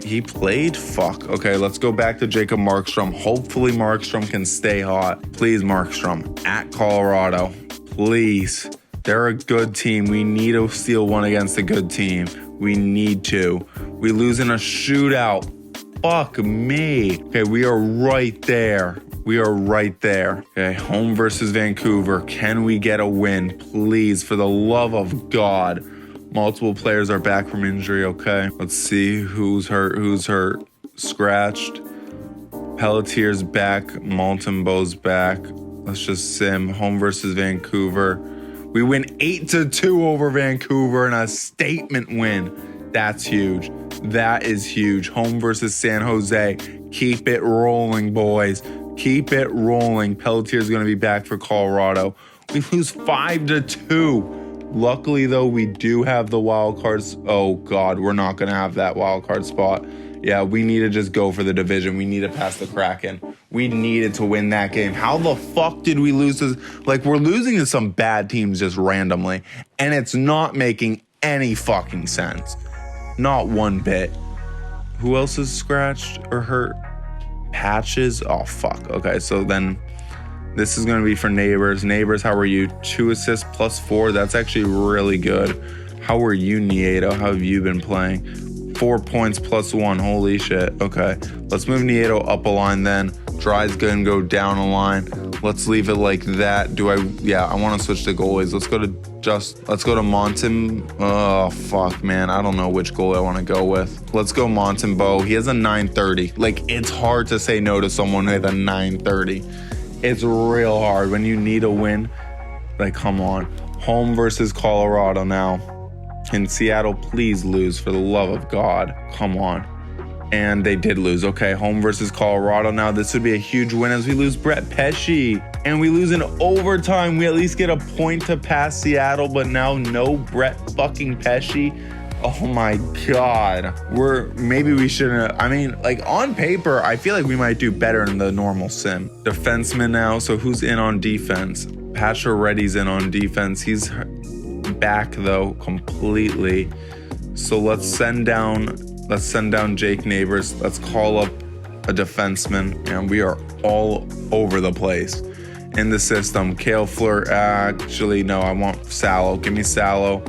he played? Fuck. Okay, let's go back to Jacob Markstrom. Hopefully Markstrom can stay hot. Please, Markstrom. At Colorado, please. They're a good team. We need to steal one against a good team. We need to. We lose in a shootout. Fuck me. Okay, we are right there. We are right there. Okay, home versus Vancouver. Can we get a win? Please, for the love of God. Multiple players are back from injury, okay? Let's see who's hurt. Scratched. Pelletier's back. Montembeau's back. Let's just sim. Home versus Vancouver. We win 8-2 over Vancouver in a statement win. That's huge. That is huge. Home versus San Jose. Keep it rolling, boys. Keep it rolling. Pelletier's going to be back for Colorado. We lose 5-2. Luckily, though, we do have the wild cards. Oh, God, we're not going to have that wild card spot. Yeah, we need to just go for the division. We need to pass the Kraken. We needed to win that game. How the fuck did we lose this? Like, we're losing to some bad teams just randomly, and it's not making any fucking sense. Not one bit. Who else is scratched or hurt? Patches? Oh, fuck. Okay, so then this is going to be for Neighbors. Neighbors, how are you? 2 assists plus 4. That's actually really good. How are you, Nieto? How have you been playing? 4 points plus 1. Holy shit. Okay, let's move Nieto up a line then. Dry's going to go down a line. Let's leave it like that. Yeah, I want to switch to goalies. Let's go to Monten. Oh, fuck, man. I don't know which goalie I want to go with. Let's go Montembeau. He has a 930. Like, it's hard to say no to someone with a 930. It's real hard when you need a win. Like, come on. Home versus Colorado now. In Seattle, please lose for the love of God. Come on. And they did lose. Okay, home versus Colorado now. This would be a huge win as we lose Brett Pesce. And we lose in overtime. We at least get a point to pass Seattle, but now no Brett fucking Pesce. Oh my God. Maybe we shouldn't. I mean, like, on paper, I feel like we might do better in the normal sim. Defenseman now. So who's in on defense? Pacioretty's in on defense. He's back though completely. So let's send down Jake Neighbors. Let's call up a defenseman, and we are all over the place in the system. Cale Fleur, actually, no, I want Salo. Give me Salo.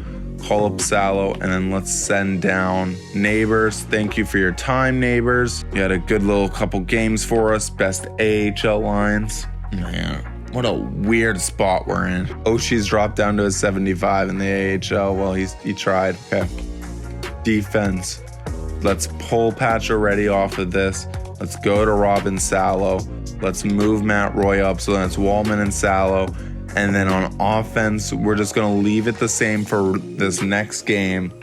Call up Salo, and then let's send down Neighbors. Thank you for your time, Neighbors. You had a good little couple games for us. Best AHL lines. Man, what a weird spot we're in. Oshie's dropped down to a 75 in the AHL. Well, he tried. Okay. Defense. Let's pull Pacioretty off of this. Let's go to Robin Salo. Let's move Matt Roy up. So that's Wallman and Salo. And then on offense, we're just going to leave it the same for this next game.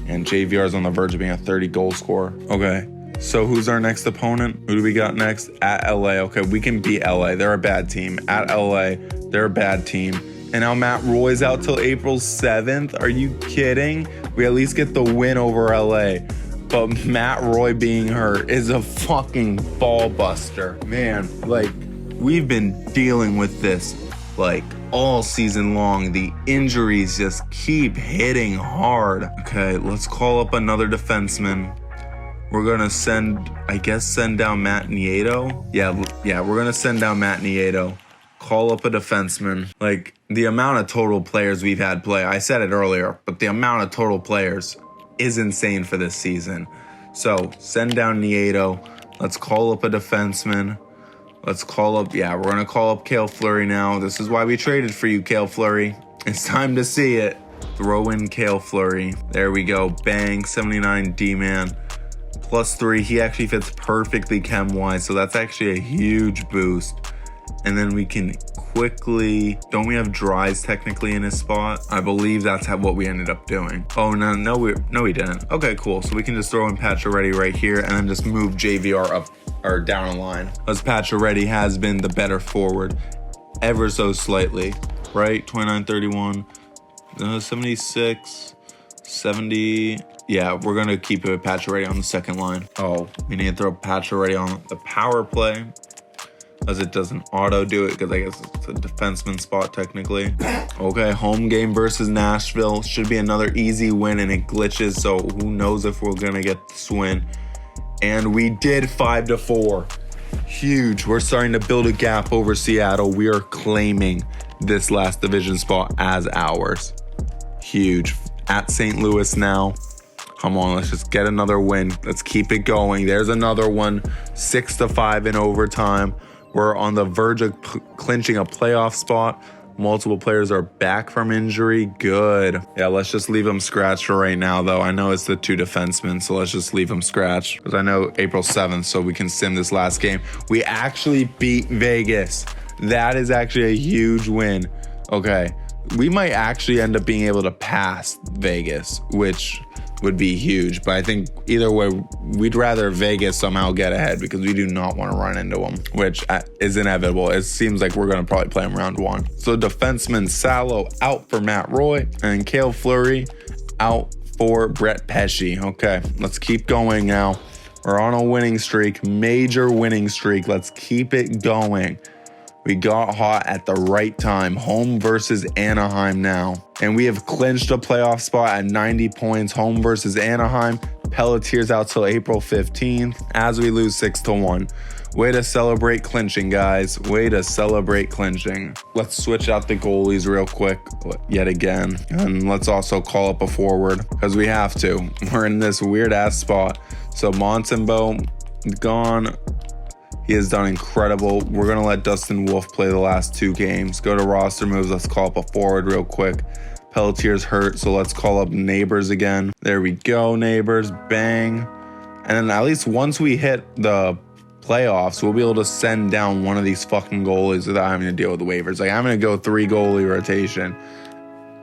And JVR is on the verge of being a 30 goal scorer. Okay. So who's our next opponent? Who do we got next? At LA. Okay, we can beat LA. They're a bad team. At LA, they're a bad team. And now Matt Roy's out till April 7th. Are you kidding? We at least get the win over LA. But Matt Roy being hurt is a fucking ball buster. Man, like, we've been dealing with this, like, all season long. The injuries just keep hitting hard. Okay, let's call up another defenseman. We're going to send down Matt Nieto. Yeah, we're going to send down Matt Nieto. Call up a defenseman. Like, the amount of total players we've had play, I said it earlier, but the amount of total players is insane for this season. So send down Nieto. Let's call up a defenseman. We're going to call up Cale Fleury now. This is why we traded for you, Cale Fleury. It's time to see it. Throw in Cale Fleury. There we go. Bang, 79 D-man. +3. He actually fits perfectly chem-wise, so that's actually a huge boost. And then we can quickly, don't we have Dries technically in his spot? I believe that's what we ended up doing. Oh, no, we didn't. Okay, cool. So we can just throw in Pacioretty right here and then just move JVR up or down a line. As Pacioretty has been the better forward ever so slightly, right? 29-31, 76, 70. Yeah, we're going to keep it Pacioretty on the second line. Oh, we need to throw Pacioretty on the power play, as it doesn't auto do it because I guess it's a defenseman spot technically. Okay, home game versus Nashville. Should be another easy win, and it glitches, so who knows if we're going to get this win. And we did 5-4. Huge. We're starting to build a gap over Seattle. We are claiming this last division spot as ours. Huge. At St. Louis now. Come on, let's just get another win. Let's keep it going. There's another one. 6-5 in overtime. We're on the verge of clinching a playoff spot. Multiple players are back from injury. Good. Yeah, let's just leave them scratched for right now, though. I know it's the 2 defensemen, so let's just leave them scratched. Because I know April 7th, so we can sim this last game. We actually beat Vegas. That is actually a huge win. Okay, we might actually end up being able to pass Vegas, which would be huge. But I think either way, we'd rather Vegas somehow get ahead because we do not want to run into them, which is inevitable. It seems like we're going to probably play them round 1. So defenseman Salo out for Matt Roy and Cale Fleury out for Brett Pesce. Okay, let's keep going now. We're on a winning streak, major winning streak. Let's keep it going. We got hot at the right time. Home versus Anaheim now. And we have clinched a playoff spot at 90 points. Home versus Anaheim. Pelletier's out till April 15th as we lose 6-1. Way to celebrate clinching, guys. Way to celebrate clinching. Let's switch out the goalies real quick yet again. And let's also call up a forward because we have to. We're in this weird ass spot. So Montembeault gone. He has done incredible. We're going to let Dustin Wolf play the last 2 games. Go to roster moves. Let's call up a forward real quick. Pelletier's hurt, so let's call up Neighbors again. There we go, Neighbors. Bang. And then at least once we hit the playoffs, we'll be able to send down one of these fucking goalies without having to deal with the waivers. Like, I'm going to go 3 goalie rotation.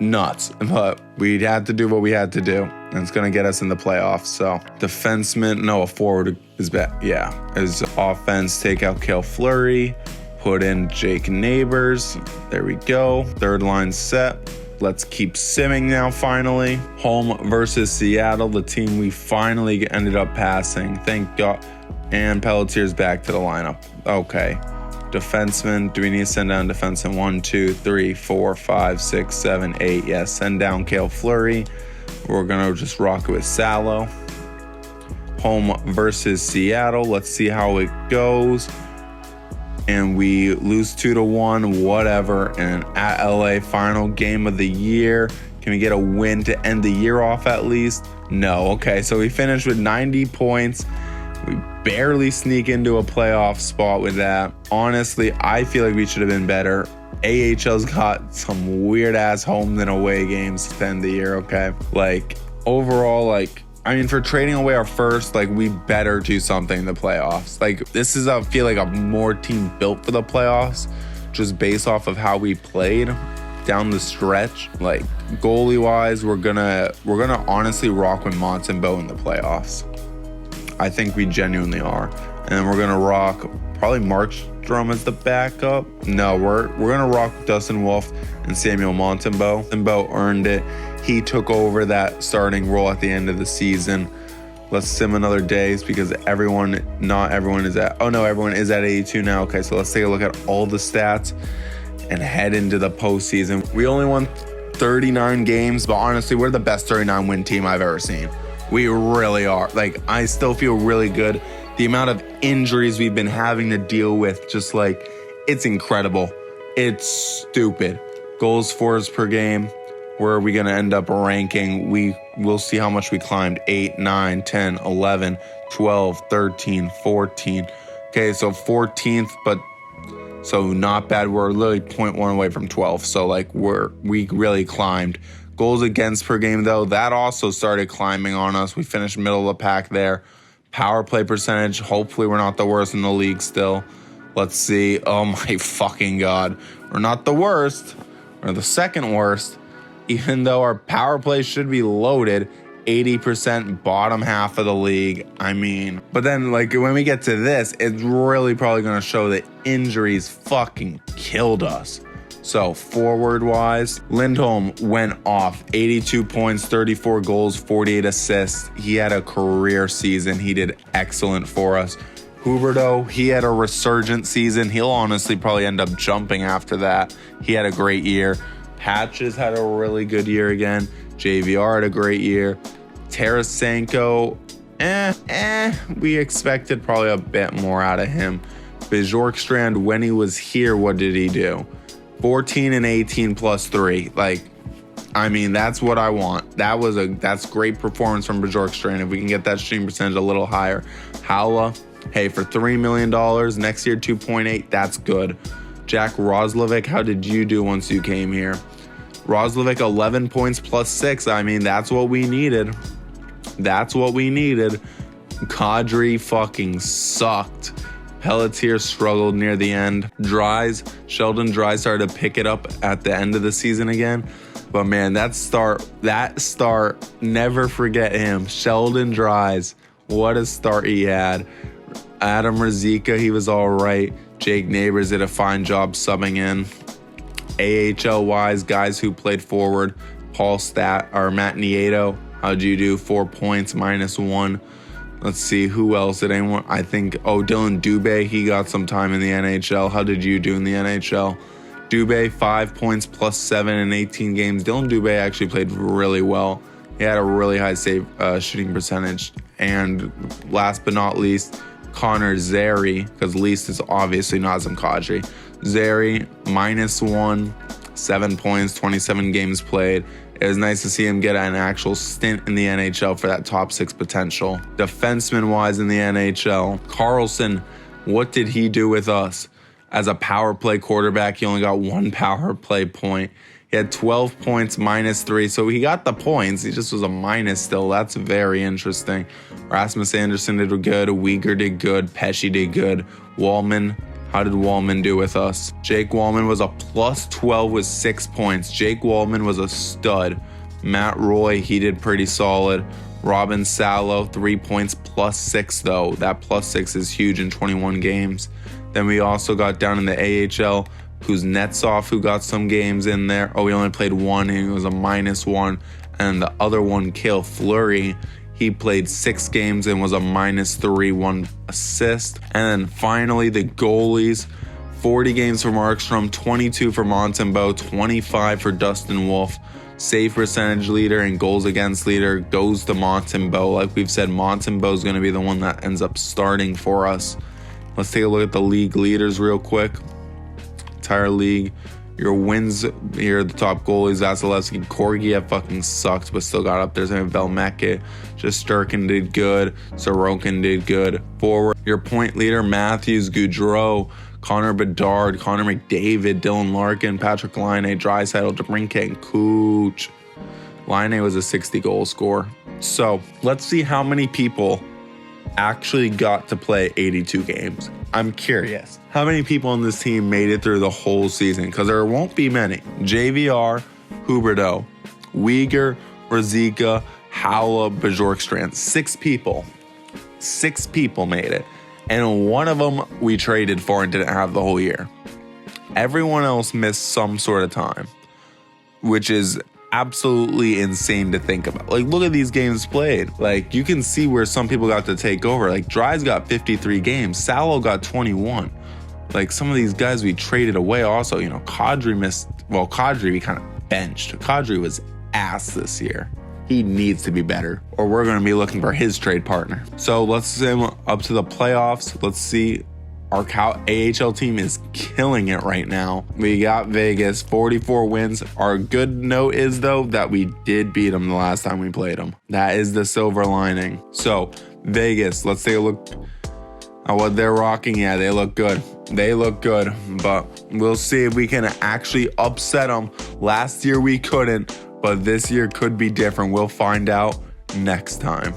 Nuts. But we had to do what we had to do. And it's going to get us in the playoffs. So a forward is back. Yeah. As offense, take out Cale Fleury. Put in Jake Neighbors. There we go. Third line set. Let's keep simming now, finally. Home versus Seattle, the team we finally ended up passing. Thank God. And Pelletier's back to the lineup. Okay. Defenseman. Do we need to send down defenseman? 1, 2, 3, 4, 5, 6, 7, 8. Yes, send down Cale Fleury. We're going to just rock it with Salo. Home versus Seattle. Let's see how it goes. And we lose 2-1, whatever. And at LA, final game of the year. Can we get a win to end the year off at least? No. Okay, so we finished with 90 points. We barely sneak into a playoff spot with that. Honestly, I feel like we should have been better. AHL's got some weird ass home and away games to end the year, okay? Like, overall, for trading away our first, we better do something in the playoffs. This is, I feel like, a more team built for the playoffs, just based off of how we played down the stretch. Goalie wise, we're gonna honestly rock with Montembeault in the playoffs. I think we genuinely are. And then we're gonna rock probably Markstrom as the backup. No, we're gonna rock Dustin Wolf and Samuel Montembeault. Montembeault earned it. He took over that starting role at the end of the season. Let's sim another days because everyone is at 82 now. Okay, so let's take a look at all the stats and head into the postseason. We only won 39 games, but honestly, we're the best 39 win team I've ever seen. We really are. I still feel really good. The amount of injuries we've been having to deal with, it's incredible. It's stupid. Goals for per game. Where are we going to end up ranking? We'll see how much we climbed. 8, 9, 10, 11, 12, 13, 14. Okay, so 14th, but so not bad. We're literally 0.1 away from 12. So we really climbed. Goals against per game, though, that also started climbing on us. We finished middle of the pack there. Power play percentage, hopefully we're not the worst in the league still. Let's see. Oh my fucking God. We're not the worst. We're the second worst. Even though our power play should be loaded, 80% bottom half of the league. But then when we get to this, it's really probably going to show that injuries fucking killed us. So forward-wise, Lindholm went off 82 points, 34 goals, 48 assists. He had a career season. He did excellent for us. Huberdeau, he had a resurgent season. He'll honestly probably end up jumping after that. He had a great year. Patches had a really good year again. JVR had a great year. Tarasenko, we expected probably a bit more out of him. Bjorkstrand, when he was here, what did he do? 14 and 18 plus 3. That's what I want. That's great performance from Bjorkstrand. If we can get that shooting percentage a little higher. Haula, hey, for $3 million, next year 2.8, that's good. Jack Roslovic, how did you do once you came here? Roslovic, 11 points plus 6. That's what we needed. That's what we needed. Kadri fucking sucked. Pelletier struggled near the end. Sheldon Dries started to pick it up at the end of the season again. But man, that start, never forget him. Sheldon Dries, what a start he had. Adam Ruzicka, he was all right. Jake Neighbors did a fine job subbing in. AHL-wise, guys who played forward. Matt Nieto, how'd you do? 4 points, -1. Let's see, who else did anyone? Dylan Dubé, he got some time in the NHL. How did you do in the NHL? Dubé, 5 points plus 7 in 18 games. Dylan Dubé actually played really well. He had a really high shooting percentage. And last but not least, Connor Zary, because least is obviously Nazem Kadri. Zary, -1, 7 points, 27 games played. It was nice to see him get an actual stint in the NHL for that top 6 potential. Defenseman-wise in the NHL, Carlson, what did he do with us? As a power play quarterback, he only got 1 power play point. He had 12 points, -3, so he got the points. He just was a minus still. That's very interesting. Rasmus Anderson did good. Uyghur did good. Pesci did good. Wallman, how did Wallman do with us? Jake Wallman was a +12 with 6 points. Jake Wallman was a stud. Matt Roy, he did pretty solid. Robin Salo, 3 points +6 though. That +6 is huge in 21 games. Then we also got down in the AHL, Kuznetsov, who got some games in there. Oh, he only played 1, and he was a -1. And the other one, Cale Fleury, he played 6 games and was a -3, 1 assist. And then finally, the goalies, 40 games for Markstrom, 22 for Montembeault, 25 for Dustin Wolf. Save percentage leader and goals against leader goes to Montembeault. Like we've said, Montembeault is going to be the one that ends up starting for us. Let's take a look at the league leaders real quick. Entire league. Your wins here, the top goalies, Vasilevsky, Korgiev fucking sucked, but still got up there. Velmeke, Shesterkin did good. Sorokin did good. Forward, your point leader, Matthews, Goudreau, Connor Bedard, Connor McDavid, Dylan Larkin, Patrick Laine, Draisaitl, DeBrincat, and Cooch. Laine was a 60-goal scorer. So let's see how many people actually got to play 82 games. I'm curious. How many people on this team made it through the whole season? Because there won't be many. JVR, Huberdeau, Uyghur, Ruzicka, Haula, Bjorkstrand. 6 people. 6 people made it. And one of them we traded for and didn't have the whole year. Everyone else missed some sort of time, which is absolutely insane to think about. Like, look at these games played. Like, you can see where some people got to take over. Like, Dries got 53 games. Salo got 21. Like, some of these guys we traded away also. Kadri missed. Well, Kadri we kind of benched. Kadri was ass this year. He needs to be better, or we're going to be looking for his trade partner. So let's send him up to the playoffs. Let's see. Our AHL team is killing it right now. We got Vegas, 44 wins. Our good note is, though, that we did beat them the last time we played them. That is the silver lining. So, Vegas, let's take a look at what they're rocking. Yeah, they look good. They look good, but we'll see if we can actually upset them. Last year we couldn't, but this year could be different. We'll find out next time.